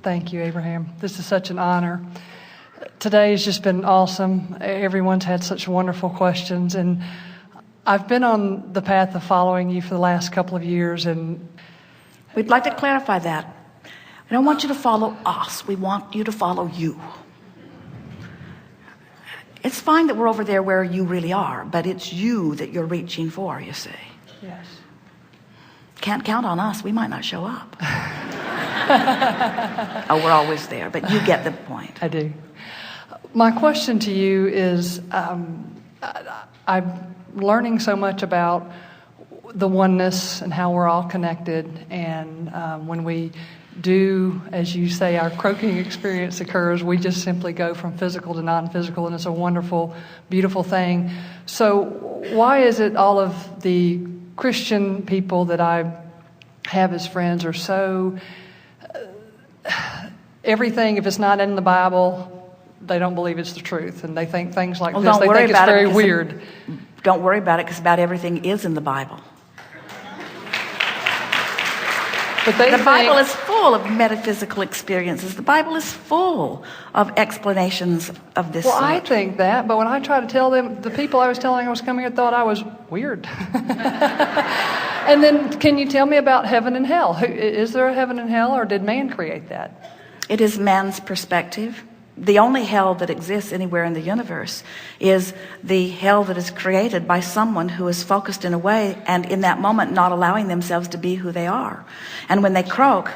Thank you, Abraham. This is such an honor. Today has just been awesome. Everyone's had such wonderful questions, and I've been on the path of following you for the last couple of years, and we'd like to clarify that. We don't want you to follow us. We want you to follow you. It's fine that we're over there where you really are, but it's you that you're reaching for, you see. Yes. Can't count on us. We might not show up. Oh, we're always there, but you get the point. I do. My question to you is, I'm learning so much about the oneness and how we're all connected, and when we do, as you say, our croaking experience occurs, we just simply go from physical to non-physical, and it's a wonderful, beautiful thing. So why is it all of the Christian people that I have as friends are so, everything, if it's not in the Bible, they don't believe it's the truth, and they think things like this, they think it's very weird. Don't worry about it, because about everything is in the Bible. But the Bible is full of metaphysical experiences. The Bible is full of explanations of this sort. I think that, but when I try to tell them, the people I was telling I was coming here thought I was weird. And then, can you tell me about heaven and hell? Is there a heaven and hell, or did man create that? It is man's perspective. The only hell that exists anywhere in the universe is the hell that is created by someone who is focused in a way, and in that moment not allowing themselves to be who they are. And when they croak,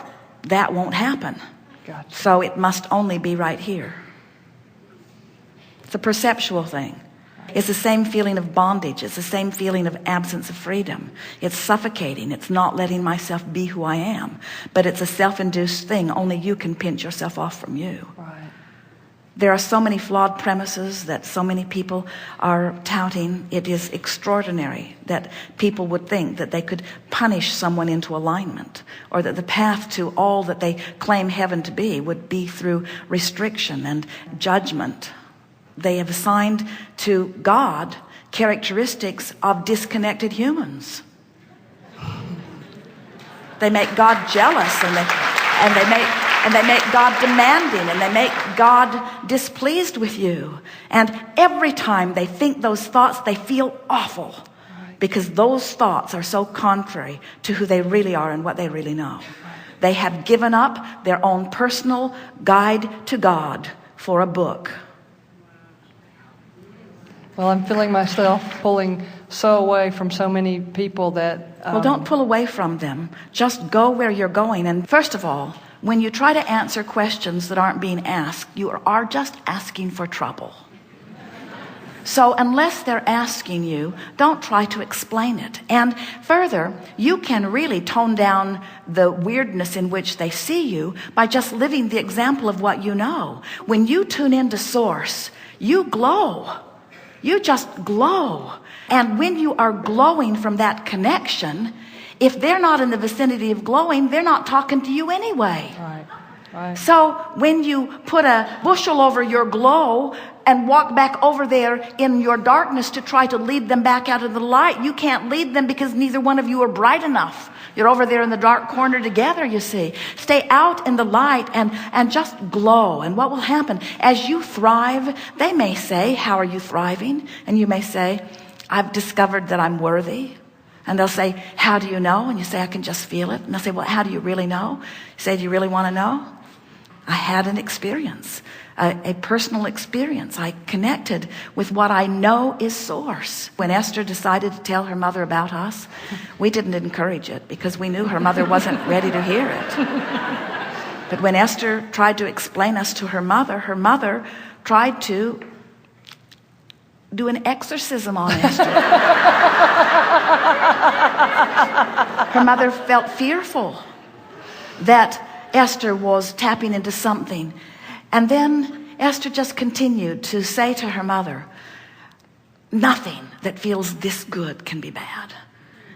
that won't happen. Gotcha. So it must only be right here. It's a perceptual thing. It's the same feeling of bondage. It's the same feeling of absence of freedom. It's suffocating. It's not letting myself be who I am. But it's a self-induced thing. Only you can pinch yourself off from you. Right. There are so many flawed premises that so many people are touting. It is extraordinary that people would think that they could punish someone into alignment, or that the path to all that they claim heaven to be would be through restriction and judgment. They have assigned to God characteristics of disconnected humans. They make God jealous, and they make God demanding, and they make God displeased with you. And every time they think those thoughts, they feel awful, because those thoughts are so contrary to who they really are and what they really know. They have given up their own personal guide to God for a book. Well, I'm feeling myself pulling so away from so many people that... Well, don't pull away from them. Just go where you're going. And first of all, when you try to answer questions that aren't being asked, you are just asking for trouble. So unless they're asking you, don't try to explain it. And further, you can really tone down the weirdness in which they see you by just living the example of what you know. When you tune into Source, you glow. You just glow. And when you are glowing from that connection, if they're not in the vicinity of glowing, they're not talking to you anyway. Right, right. So when you put a bushel over your glow and walk back over there in your darkness to try to lead them back out of the light, you can't lead them because neither one of you are bright enough. You're over there in the dark corner together, you see. Stay out in the light and just glow. And what will happen? As you thrive, they may say, "How are you thriving?" And you may say, "I've discovered that I'm worthy." And they'll say, "How do you know?" And you say, "I can just feel it." And they'll say, "Well, how do you really know?" You say, "Do you really want to know?" I had an experience, a personal experience. I connected with what I know is Source. When Esther decided to tell her mother about us, we didn't encourage it because we knew her mother wasn't ready to hear it. But when Esther tried to explain us to her mother tried to do an exorcism on Esther. Her mother felt fearful that Esther was tapping into something. And then Esther just continued to say to her mother, "Nothing that feels this good can be bad.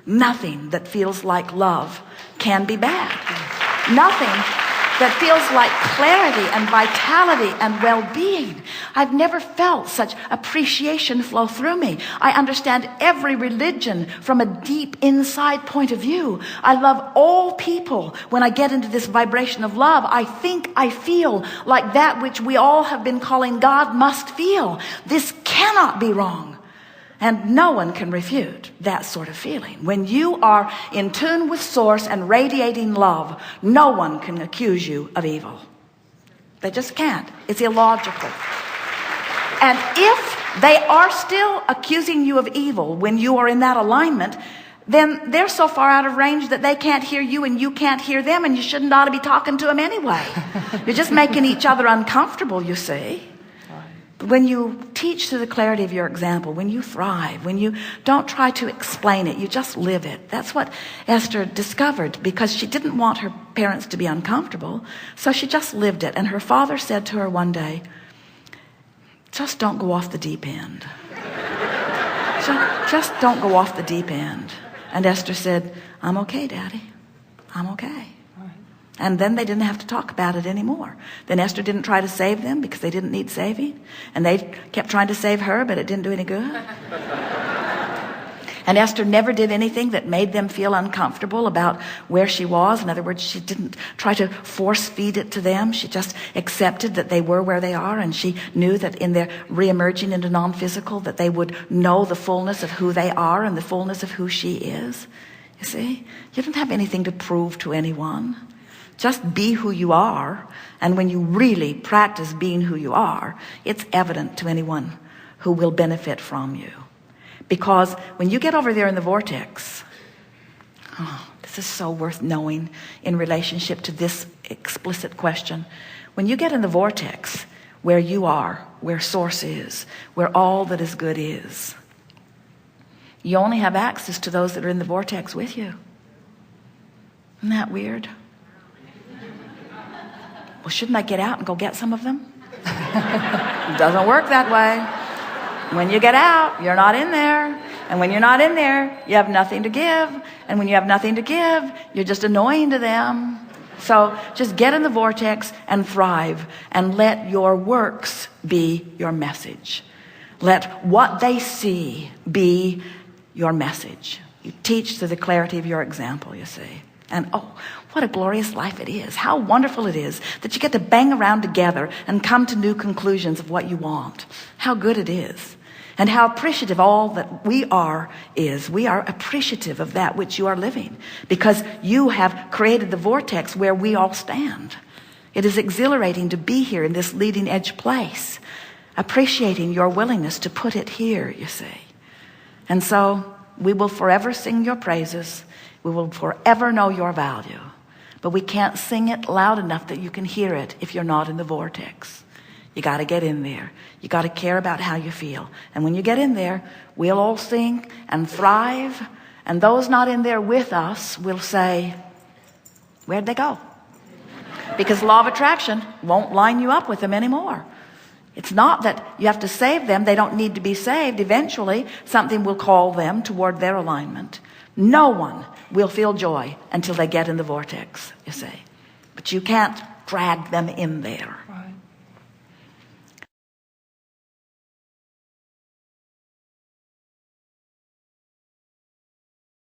Nothing that feels like love can be bad. Nothing that feels like clarity and vitality and well-being. I've never felt such appreciation flow through me. I understand every religion from a deep inside point of view. I love all people. When I get into this vibration of love, I think I feel like that which we all have been calling God must feel. This cannot be wrong. And no one can refute that sort of feeling. When you are in tune with Source and radiating love, no one can accuse you of evil. They just can't. It's illogical. And if they are still accusing you of evil when you are in that alignment, then they're so far out of range that they can't hear you and you can't hear them, and you shouldn't ought to be talking to them anyway. You're just making each other uncomfortable, you see. When you teach through the clarity of your example, when you thrive, when you don't try to explain it, you just live it. That's what Esther discovered, because she didn't want her parents to be uncomfortable, so she just lived it. And her father said to her one day, just don't go off the deep end. Just don't go off the deep end. And Esther said, I'm okay, Daddy. I'm okay. And then they didn't have to talk about it anymore. Then Esther didn't try to save them because they didn't need saving. And they kept trying to save her, but it didn't do any good. And Esther never did anything that made them feel uncomfortable about where she was. In other words, she didn't try to force feed it to them. She just accepted that they were where they are. And she knew that in their reemerging into non-physical, that they would know the fullness of who they are and the fullness of who she is. You see, you don't have anything to prove to anyone. Just be who you are. And when you really practice being who you are, it's evident to anyone who will benefit from you. Because when you get over there in the vortex, this is so worth knowing in relationship to this explicit question. When you get in the vortex where you are, where Source is, where all that is good is, you only have access to those that are in the vortex with you. Isn't that weird? Well, shouldn't I get out and go get some of them? It doesn't work that way. When you get out, you're not in there. And when you're not in there, you have nothing to give. And when you have nothing to give, you're just annoying to them. So just get in the vortex and thrive, and let your works be your message. Let what they see be your message. You teach through the clarity of your example, you see. And oh, what a glorious life it is. How wonderful it is that you get to bang around together and come to new conclusions of what you want. How good it is. And how appreciative all that we are is. We are appreciative of that which you are living, because you have created the vortex where we all stand. It is exhilarating to be here in this leading edge place, appreciating your willingness to put it here, you see. And so we will forever sing your praises. We will forever know your value. But we can't sing it loud enough that you can hear it if you're not in the vortex. You got to get in there. You got to care about how you feel. And when you get in there, we'll all sing and thrive. And those not in there with us will say, where'd they go? Because law of attraction won't line you up with them anymore. It's not that you have to save them. They don't need to be saved. Eventually, something will call them toward their alignment. No one will feel joy until they get in the vortex, you see. But you can't drag them in there.